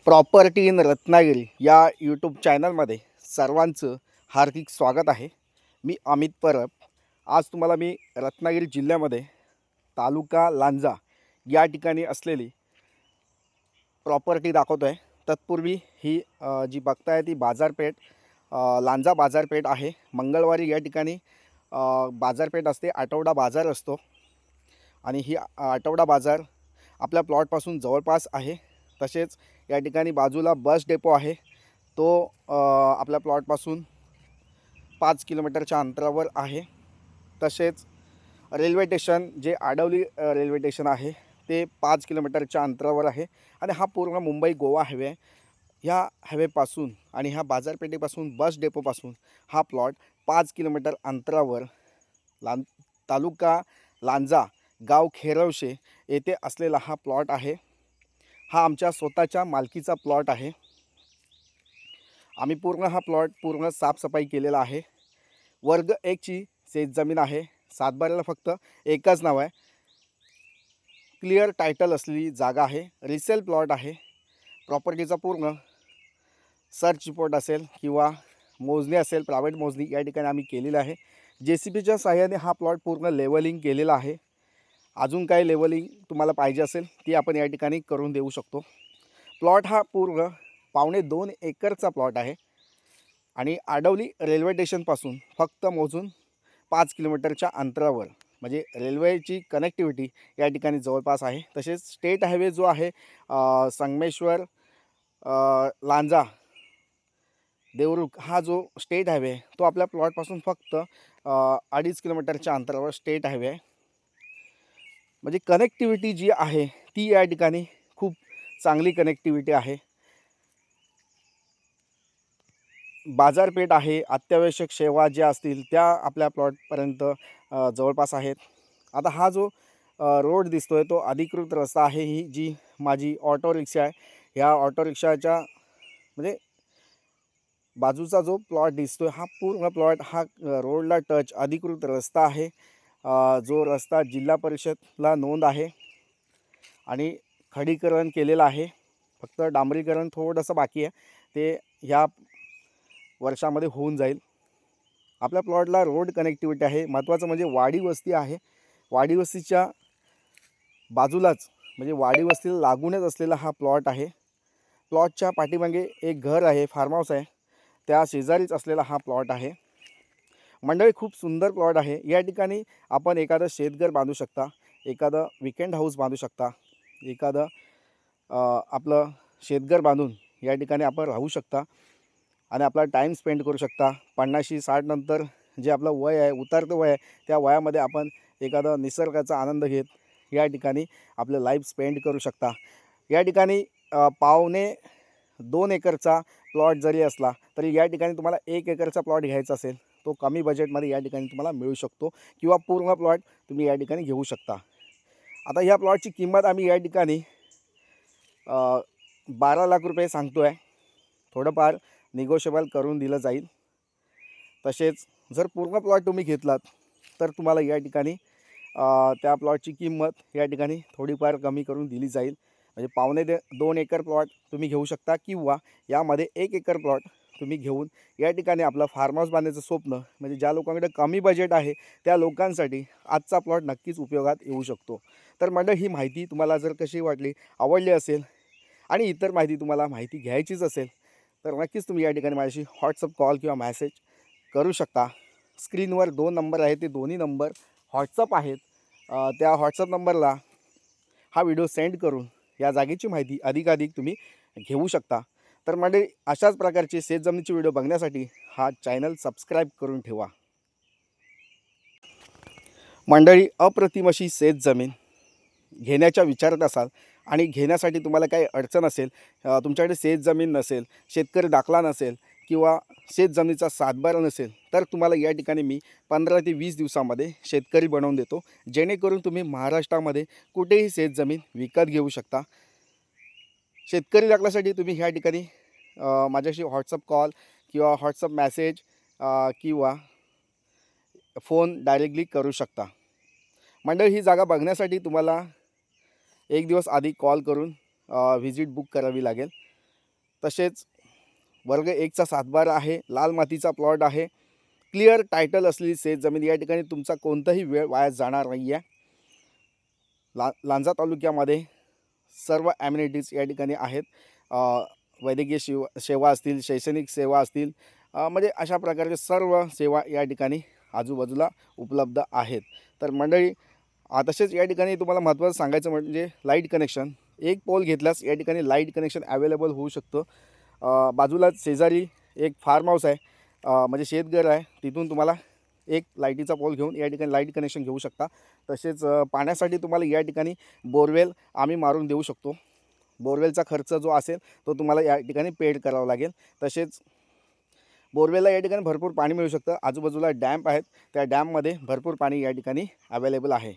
Property in Ratnagiri या YouTube चॅनलमध्ये सर्वांचं हार्दिक स्वागत आहे. मी अमित परब. आज तुम्हाला मी रत्नागिरी जिल्ह्यामध्ये तालुका लांजा या ठिकाणी असलेली प्रॉपर्टी दाखवतो आहे. तत्पूर्वी ही जी बघताय ती बाजारपेठ लांजा बाजारपेठ आहे. मंगळवारी या ठिकाणी बाजारपेठ असते, आठवडा बाजार असतो आणि ही आठवडा बाजार आपल्या प्लॉटपासून जवळपास आहे. तसेच या ठिकाणी बाजूला बस डेपो आहे, तो आपल्या प्लॉटपासून 5 किलोमीटरच्या अंतरावर आहे. तसेच रेल्वे स्टेशन जे आडवली रेल्वे स्टेशन आहे ते 5 किलोमीटरच्या अंतरावर आहे आणि हा पूर्ण मुंबई गोवा हायवे आहे. ह्या हायवेपासून आणि ह्या बाजारपेठेपासून बस डेपोपासून हा प्लॉट 5 किलोमीटर अंतरावर तालुका लांजा गाव खेरवशे येथे असलेला हा प्लॉट आहे. हा आमच्या स्वतःच्या मालकीचा प्लॉट आहे. आम्ही पूर्ण हा प्लॉट पूर्ण साफसफाई केलेला आहे. वर्ग 1ची शेतजमीन आहे. सातबाऱ्याला फक्त एकच नाव आहे. क्लिअर टायटल असलेली जागा आहे. रिसेल प्लॉट आहे. प्रॉपर्टीचा पूर्ण सर्च रिपोर्ट असेल किंवा मोजणी असेल, प्रायव्हेट मोजणी या ठिकाणी आम्ही केलेली आहे. JCBच्या सहाय्याने हा प्लॉट पूर्ण लेवलिंग केलेला आहे. अजून काही लेवलिंग तुम्हाला पाहिजे असेल ती आपण या ठिकाणी करून देऊ शकतो. प्लॉट हा पूर्ण 2.25 एकरचा प्लॉट आहे आणि आडवली रेल्वे स्टेशनपासून फक्त मोजून 5 किलोमीटरच्या अंतरावर, म्हणजे रेल्वेची कनेक्टिव्हिटी या ठिकाणी जवळपास आहे. तसेच स्टेट हायवे जो आहे संगमेश्वर लांजा देवरुख, हा जो स्टेट हायवे आहे तो आपल्या प्लॉटपासून फक्त 2.5 किलोमीटरच्या अंतरावर स्टेट हायवे आहे. म्हणजे कनेक्टिव्हिटी जी आहे ती या ठिकाणी खूप चांगली कनेक्टिव्हिटी आहे. बाजारपेठ आहे, अत्यावश्यक सेवा ज्या असतील त्या आपल्या प्लॉटपर्यंत जवळपास आहेत. आता हा जो रोड दिसतो आहे तो अधिकृत रस्ता आहे. ही जी माझी ऑटो रिक्षा आहे, ह्या ऑटो रिक्षाच्या म्हणजे बाजूचा जो प्लॉट दिसतो आहे हा पूर्ण प्लॉट हा रोडला टच अधिकृत रस्ता आहे. जो रस्ता जिल्हा परिषदला नोंद आहे आणि खडीकरण केलेलं आहे. फक्त डांबरीकरण थोडंसं बाकी आहे, ते ह्या वर्षामध्ये होऊन जाईल. आपल्या प्लॉटला रोड कनेक्टिव्हिटी आहे. महत्त्वाचं म्हणजे वाडी वस्ती आहे. वाडी वस्तीच्या बाजूलाच म्हणजे वाडी वस्तीला लागूनच असलेला हा प्लॉट आहे. प्लॉटच्या पाठीमागे एक घर आहे, फार्म हाऊस आहे, त्या शेजारीच असलेला हा प्लॉट आहे. मंडळी, खूप सुंदर प्लॉट आहे. या ठिकाणी आपण एखादं शेतघर बांधू शकता, एखादं विकेंड हाऊस बांधू शकता, एखादं आपलं शेतघर बांधून या ठिकाणी आपण राहू शकता आणि आपला टाईम स्पेंड करू शकता. 50-60 नंतर जे आपलं वय आहे, उतरतं वय आहे, त्या वयामध्ये आपण एखादा निसर्गाचा आनंद घेत या ठिकाणी आपलं लाईफ स्पेंड करू शकता. या ठिकाणी 2.25 एकरचा प्लॉट जरी असला तरी या ठिकाणी तुम्हाला 1 एकरचा प्लॉट घ्यायचा असेल तो कमी बजेटमध्ये या ठिकाणी तुम्हाला मिळू शकतो किंवा पूर्ण प्लॉट तुम्ही या ठिकाणी घेऊ शकता. आता ह्या प्लॉटची किंमत आम्ही या ठिकाणी 12 लाख रुपये सांगतो आहे. थोडंफार निगोशिएबल करून दिलं जाईल. तसेच जर पूर्ण प्लॉट तुम्ही घेतलात तर तुम्हाला या ठिकाणी त्या प्लॉटची किंमत या ठिकाणी थोडीफार कमी करून दिली जाईल. म्हणजे 2.25 एकर प्लॉट तुम्ही घेऊ शकता किंवा यामध्ये 1 एकर प्लॉट तुम्ही घेऊन या ठिकाणी आपलं फार्म हाऊस बांधण्याचं स्वप्न, म्हणजे ज्या लोकांकडे कमी बजेट आहे त्या लोकांसाठी आजचा प्लॉट नक्कीच उपयोगात येऊ शकतो. तर मंडळी, ही माहिती तुम्हाला जर कशी वाटली, आवडली असेल आणि इतर माहिती घ्यायचीच असेल तर नक्कीच तुम्ही या ठिकाणी माझ्याशी व्हॉट्सअप कॉल किंवा मॅसेज करू शकता. स्क्रीनवर 2 नंबर आहेत, ते दोन्ही नंबर व्हॉट्सअप आहेत. त्या व्हॉट्सअप नंबरला हा व्हिडिओ सेंड करून या जागेची माहिती अधिकाधिक तुम्ही घेऊ शकता. तर मंडळी, अशाच प्रकारचे शेतजमिनीचे व्हिडिओ बघण्यासाठी हा चॅनल सबस्क्राईब करून ठेवा. मंडळी, अप्रतिम अशी शेतजमीन घेण्याच्या विचारात असाल आणि घेण्यासाठी तुम्हाला काही अडचण असेल, तुमच्याकडे शेतजमीन नसेल, शेतकरी दाखला नसेल किंवा शेतजमिनीचा सातबारा नसेल, तर तुम्हाला या ठिकाणी मी 15 ते 20 दिवसामध्ये शेतकरी बनवून देतो, जेणेकरून तुम्ही महाराष्ट्रामध्ये कुठेही शेतजमीन विकत घेऊ शकता. शेतकरी दाखल्यासाठी तुम्ही ह्या ठिकाणी माझ्याशी व्हॉट्सअप कॉल किंवा व्हॉट्सअप मॅसेज किंवा फोन डायरेक्टली करू शकता. मंडळी, ही जागा बघण्यासाठी तुम्हाला 1 दिवस आधी कॉल करून व्हिजिट बुक करावी लागेल. तसेच वर्ग 1चा सातबारा आहे, लाल मातीचा प्लॉट आहे, क्लिअर टायटल असलेली शेत जमीन. या ठिकाणी तुमचा कोणताही वेळ वाया जाणार नाही आहे. लांजा तालुक्यामध्ये सर्व ॲम्युनिटीज या ठिकाणी आहेत. वैद्यकीय सेवा असतील, शैक्षणिक सेवा असतील, म्हणजे अशा प्रकारचे सर्व सेवा या ठिकाणी आजूबाजूला उपलब्ध आहेत. तर मंडळी, तसेच या ठिकाणी तुम्हाला महत्त्वाचं सांगायचं म्हणजे लाईट कनेक्शन. एक पोल घेतल्यास या ठिकाणी लाईट कनेक्शन अवेलेबल होऊ शकतं. बाजूलाच शेजारी एक फार्म हाऊस आहे, म्हणजे शेतघर आहे. तिथून तुम्हाला एक लाईटीचा पोल घेऊन या ठिकाणी लाईट कनेक्शन घेऊ शकता. तसेच पाण्यासाठी तुम्हाला या ठिकाणी बोरवेल आम्ही मारून देऊ शकतो. बोरवेलचा खर्च जो असेल तो तुम्हाला या ठिकाणी पेड करावा लागेल. तसेच बोरवेलला या ठिकाणी भरपूर पाणी मिळू शकतं. आजूबाजूला डॅम्प आहेत, त्या डॅममध्ये भरपूर पाणी या ठिकाणी अवेलेबल आहे.